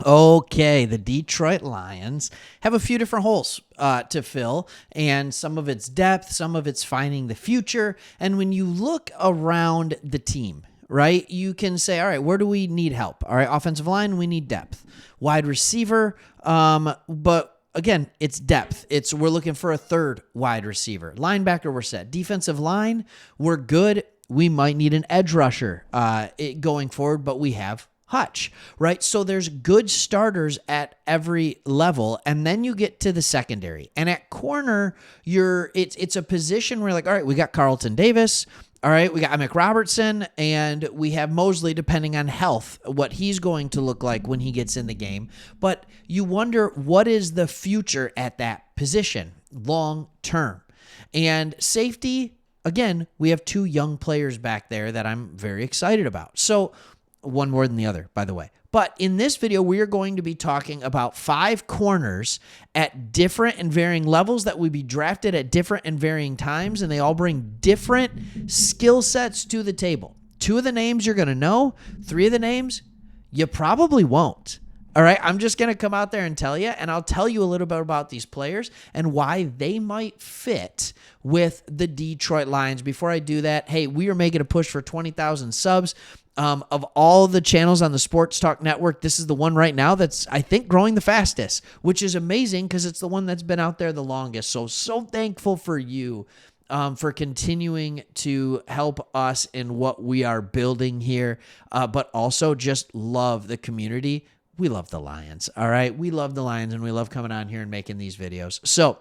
Okay, the Detroit Lions have a few different holes to fill, and some of it's depth, some of it's finding the future. And when you look around the team, right, you can say, all right, where do we need help? All right, offensive line, we need depth. Wide receiver, but again, it's depth. We're looking for a third wide receiver. Linebacker, we're set. Defensive line, we're good. We might need an edge rusher going forward, but we have Hutch, right? So there's good starters at every level, and then you get to the secondary. And at corner, it's a position where you're like, all right, we got Carlton Davis, all right, we got Emick Robertson, and we have Mosley, depending on health, what he's going to look like when he gets in the game. But you wonder, what is the future at that position long term? And safety, again, we have two young players back there that I'm very excited about. So one more than the other, by the way. But in this video, we are going to be talking about 5 corners at different and varying levels that would be drafted at different and varying times, and they all bring different skill sets to the table. 2 of the names you're going to know. 3 of the names you probably won't. All right, I'm just going to come out there and tell you, and I'll tell you a little bit about these players and why they might fit with the Detroit Lions. Before I do that, hey, we are making a push for 20,000 subs. Of all the channels on the Sports Talk Network, this is the one right now that's, I think, growing the fastest, which is amazing because it's the one that's been out there the longest. So thankful for you for continuing to help us in what we are building here, but also just love the community. We love the Lions, all right? We love the Lions, and we love coming on here and making these videos. So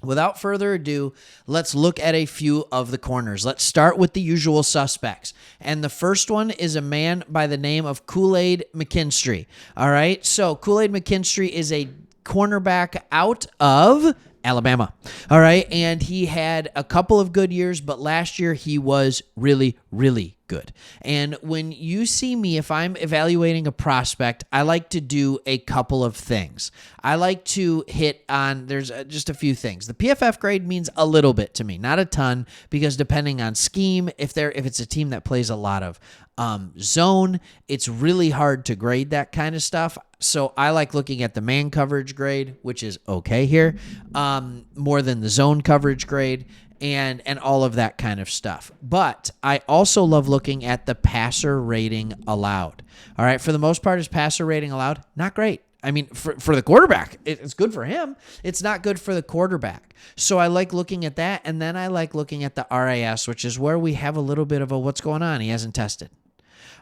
without further ado, let's look at a few of the corners. Let's start with the usual suspects. And the first one is a man by the name of Kool-Aid McKinstry. All right, so Kool-Aid McKinstry is a cornerback out of Alabama. All right, and he had a couple of good years, but last year he was really, really good. And when you see me, if I'm evaluating a prospect, I like to do a couple of things. I like to hit on, there's just a few things. The PFF grade means a little bit to me, not a ton, because depending on scheme, if it's a team that plays a lot of zone, it's really hard to grade that kind of stuff. So I like looking at the man coverage grade, which is okay here, more than the zone coverage grade, and all of that kind of stuff. But I also love looking at the passer rating allowed. All right, for the most part, is passer rating allowed? Not great. I mean, for the quarterback, it's good for him. It's not good for the quarterback. So I like looking at that, and then I like looking at the RAS, which is where we have a little bit of a what's going on. He hasn't tested.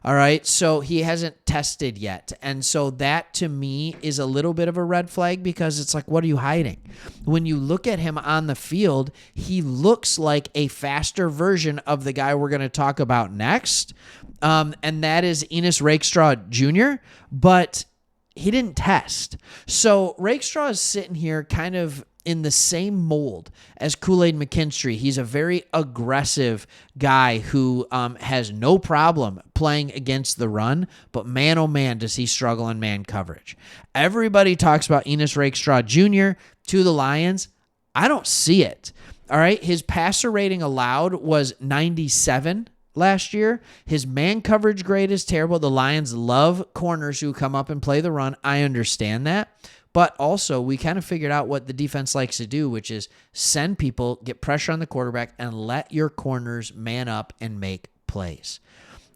All right, so he hasn't tested yet. And so that, to me, is a little bit of a red flag because it's like, what are you hiding? When you look at him on the field, he looks like a faster version of the guy we're going to talk about next, and that is Ennis Rakestraw Jr., but he didn't test. So Rakestraw is sitting here kind of in the same mold as Kool-Aid McKinstry. He's a very aggressive guy who has no problem playing against the run, but man, oh man, does he struggle in man coverage. Everybody talks about Ennis Rakestraw Jr. to the Lions. I don't see it. All right, his passer rating allowed was 97 last year. His man coverage grade is terrible. The Lions love corners who come up and play the run. I understand that. But also, we kind of figured out what the defense likes to do, which is send people, get pressure on the quarterback, and let your corners man up and make plays.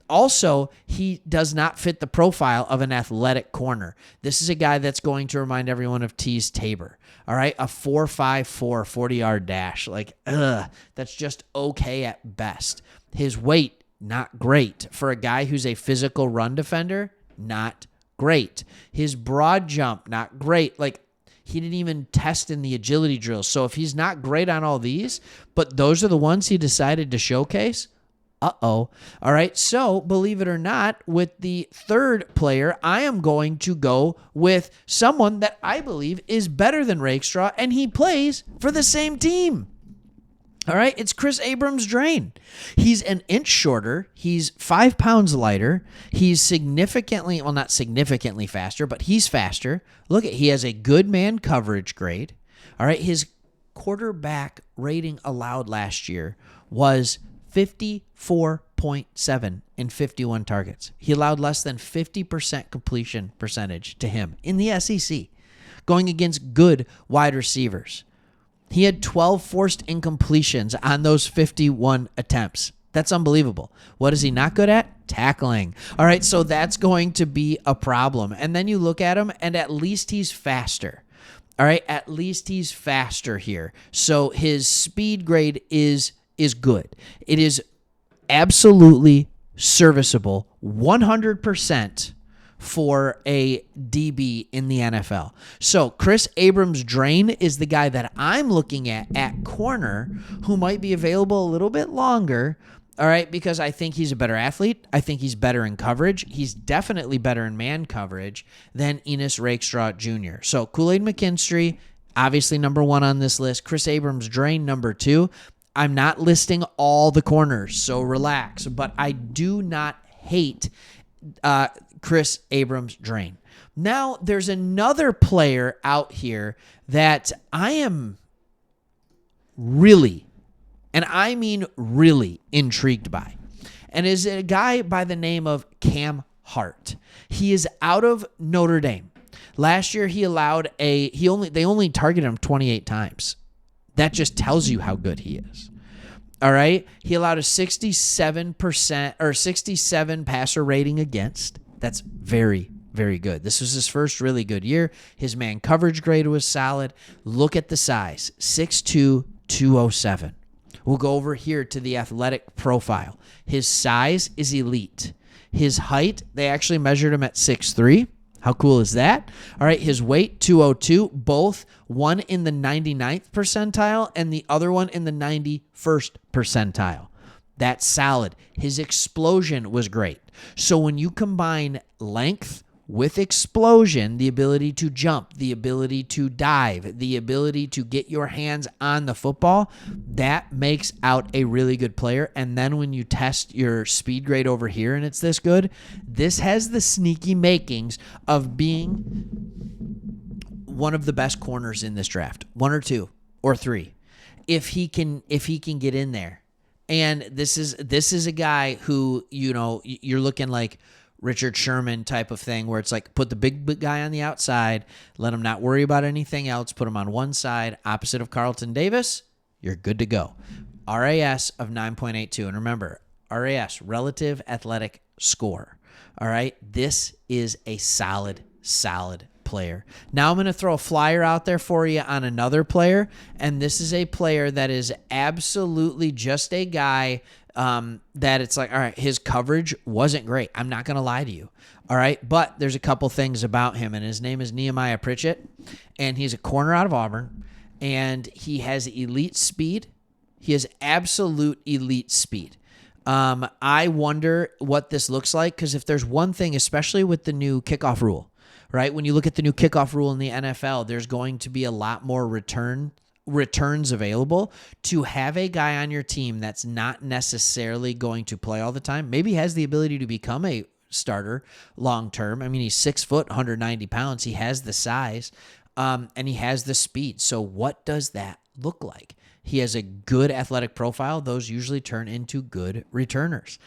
Also, he does not fit the profile of an athletic corner. This is a guy that's going to remind everyone of Tease Tabor. All right, a 4.54 40-yard dash. Like, that's just okay at best. His weight, not great. For a guy who's a physical run defender, not great. His broad jump, not great. Like, he didn't even test in the agility drills. So if he's not great on all these, but those are the ones he decided to showcase, all right, so believe it or not, with the third player, I am going to go with someone that I believe is better than Rakestraw, and he plays for the same team. All right, it's Chris Abrams-Draine. He's an inch shorter. He's 5 pounds lighter. He's significantly, well, not significantly faster, but he's faster. Look at, he has a good man coverage grade. All right, his quarterback rating allowed last year was 54 1.7 in 51 targets. He allowed less than 50% completion percentage to him in the SEC, going against good wide receivers. He had 12 forced incompletions on those 51 attempts. That's unbelievable. What is he not good at? Tackling. All right, so that's going to be a problem. And then you look at him, and at least he's faster. All right, at least he's faster here. So his speed grade is good. It is absolutely serviceable, 100% for a DB in the NFL. So Chris Abrams-Draine is the guy that I'm looking at corner, who might be available a little bit longer, all right, because I think he's a better athlete. I think he's better in coverage. He's definitely better in man coverage than Ennis Rakestraw Jr. So Kool-Aid McKinstry, obviously number 1 on this list. Chris Abrams-Draine, number 2. I'm not listing all the corners, so relax. But I do not hate Chris Abrams-Draine. Now, there's another player out here that I am really, and I mean really, intrigued by, and is a guy by the name of Cam Hart. He is out of Notre Dame. Last year, they only targeted him 28 times. That just tells you how good he is. All right. He allowed a 67% or 67 passer rating against. That's very, very good. This was his first really good year. His man coverage grade was solid. Look at the size, 6'2", 207. We'll go over here to the athletic profile. His size is elite. His height, they actually measured him at 6'3". How cool is that? All right, his weight, 202, both one in the 99th percentile and the other one in the 91st percentile. That's solid. His explosion was great. So when you combine length with explosion, the ability to jump, the ability to dive, the ability to get your hands on the football, that makes out a really good player. And then when you test your speed grade over here and it's this good, this has the sneaky makings of being one of the best corners in this draft. 1 or 2 or 3. If he can get in there. And this is a guy who, you're looking like Richard Sherman type of thing, where it's like put the big guy on the outside, let him not worry about anything else, put him on one side, opposite of Carlton Davis, you're good to go. RAS of 9.82. And remember, RAS, relative athletic score. All right, this is a solid player. Now I'm going to throw a flyer out there for you on another player, and this is a player that is absolutely just a guy that it's like, all right, his coverage wasn't great. I'm not going to lie to you. All right, but there's a couple things about him, and his name is Nehemiah Pritchett, and he's a corner out of Auburn, and he has elite speed. He has absolute elite speed. I wonder what this looks like, because if there's one thing, especially with the new kickoff rule, right? When you look at the new kickoff rule in the NFL, there's going to be a lot more returns available. To have a guy on your team that's not necessarily going to play all the time, maybe has the ability to become a starter long term. I mean, he's 6 foot, 190 pounds. He has the size, and he has the speed. So what does that look like? He has a good athletic profile. Those usually turn into good returners.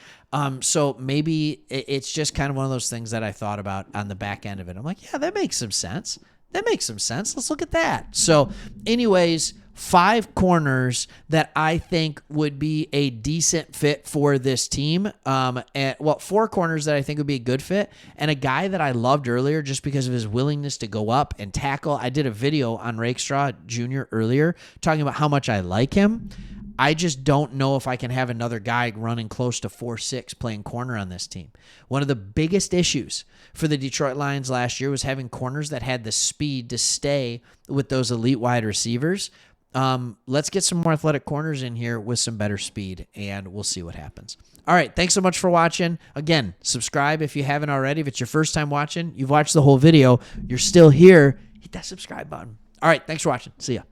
So maybe it's just kind of one of those things that I thought about on the back end of it. I'm like, yeah, that makes some sense. Let's look at that. So anyways, 5 corners that I think would be a decent fit for this team. 4 corners that I think would be a good fit, and a guy that I loved earlier just because of his willingness to go up and tackle. I did a video on Rakestraw Jr. earlier talking about how much I like him. I just don't know if I can have another guy running close to 4'6" playing corner on this team. One of the biggest issues for the Detroit Lions last year was having corners that had the speed to stay with those elite wide receivers. Let's get some more athletic corners in here with some better speed, and we'll see what happens. All right, thanks so much for watching. Again, subscribe if you haven't already. If it's your first time watching, you've watched the whole video, you're still here, hit that subscribe button. All right, thanks for watching. See ya.